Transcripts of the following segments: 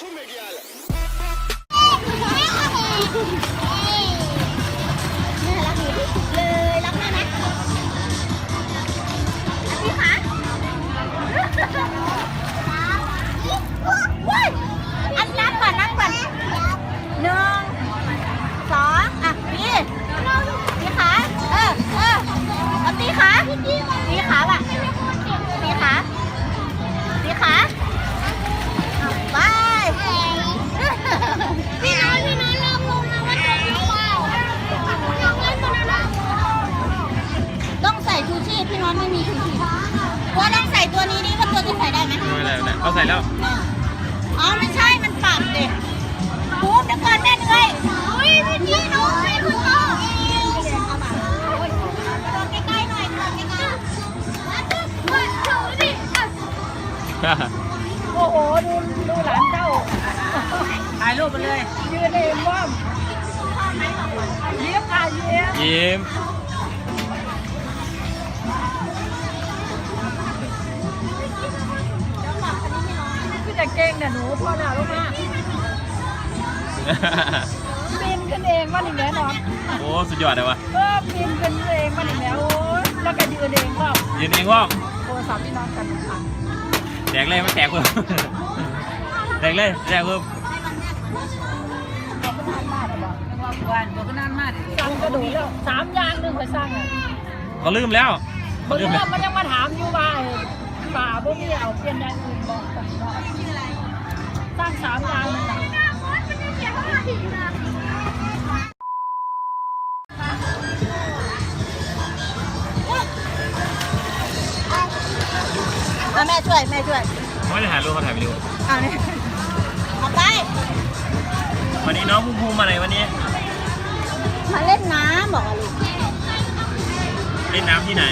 รักหนูที่สุดเลยรักแม่ไหมพี่คะอันนับก่อน1 2อ่ะพี่ขาเอาตีขาตีขาว่ะตีขาตีขาไปพี่น้อยเริ่มลงมาว่าจะหรือเปล่าต้องใส่ชูชีพพี่น้อยไม่มีชูชีพว่าต้องใส่ตัวนี้นี่ว่าตัวที่ใส่ได้ไหมไม่ได้นะเขาใส่แล้วอ๋อไม่ใช่มันปรับเด็กพูดเดี๋ยวก่อนแม่เหนื่อยอุ้ยพี่น้องคุณพ่อใกล้ๆหน่อยใกล้ๆโอ้โหดูหลานเจ้าถ่ายรูปไปเลยยืนเองว่ายิ้มค่ะยิ้มพี่จะเก่งนะหนูพ่อหน้าลูกมาปีนขึ้นเองว่าหนิแม่นอนโอ้สุดยอดเลยวะปีนขึ้นเองว่าหนิแม่โอ้แล้วก็ยืนเองว่ายืนเองว่าโทรศัพท์พี่น้องกันค่ะแตกเลยไม่แตกเพิ่มแตกเลยแตกเพิ่มวันบอกก็นานมากสร้างกระดูกแล้ว3 อย่างนึงไปสร้างเขาลืมแล้วมันยังมาถามอยู่ว่าป่าพวกนี้เอาเปลี่ยนอย่างอื่นบอกกันสร้าง3 อย่างนึงแม่ช่วยไม่ได้ถ่ายรูปเขาถ่ายวิดีโอเอาเนี่ยเอาไปวันนี้น้องภูมิมาไหนวันนี้มาเล่นน้ำบอกลูกเล่นน้ำที่ไหน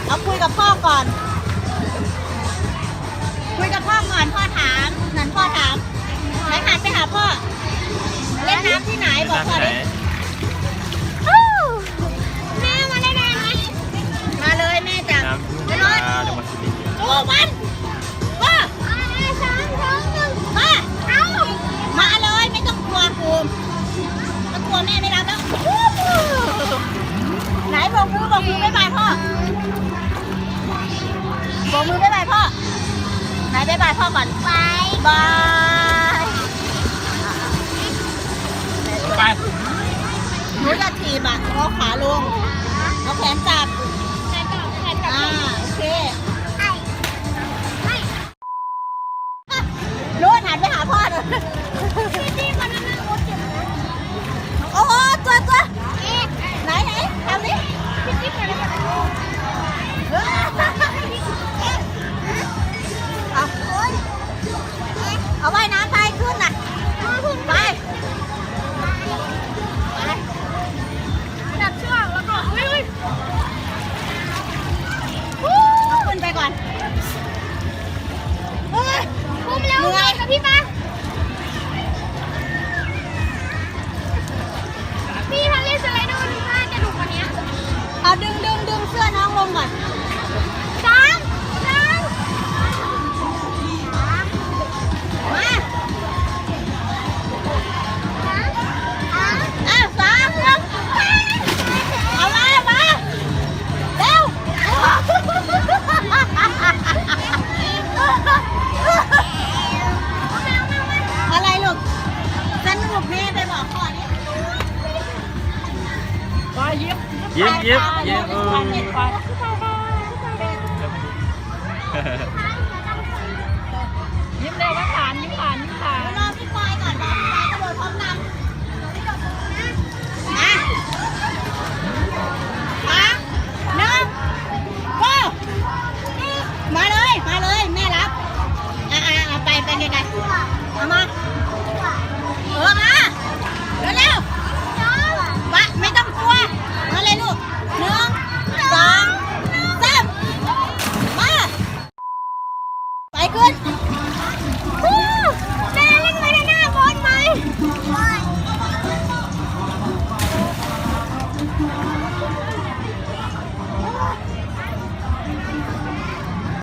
เอาคุยกับพ่อก่อนพ่อถามนั่นพ่อถามไหนหันไปหาพ่อเล่นน้ำที่ไหนบอกพ่อดิแม่มาได้ไหมมาเลยแม่จ๋าไปเลยโอ้วันพ่อมาเลยไม่ต้องกลัวภูมิถ้ากลัวแม่ไม่รับแล้วไหนบอกมือบ๊ายบายพ่อบอกมือบ๊ายบายพ่อไหนบ๊ายบายพ่อก่อนบายไปหนูจะถีบเอาขาลงเอาแขนจับโอเครู้หันไปหาพ่อเลยโอ้โหตัวไหนทำดิเอาว่ายน้ำไปขึ้นน่ะไปจับเชือกแล้วก็ขึ้นไปก่อนคุ้มแล้วเหนื่อยค่ะพี่ถ้าเล่นสไลเดอร์น่าจะดุกว่านี้เอาดึงเสื้อน้องลงก่อนอะไรลูกสนุกนี่ไปบอกพ่อนี่ยิ้ม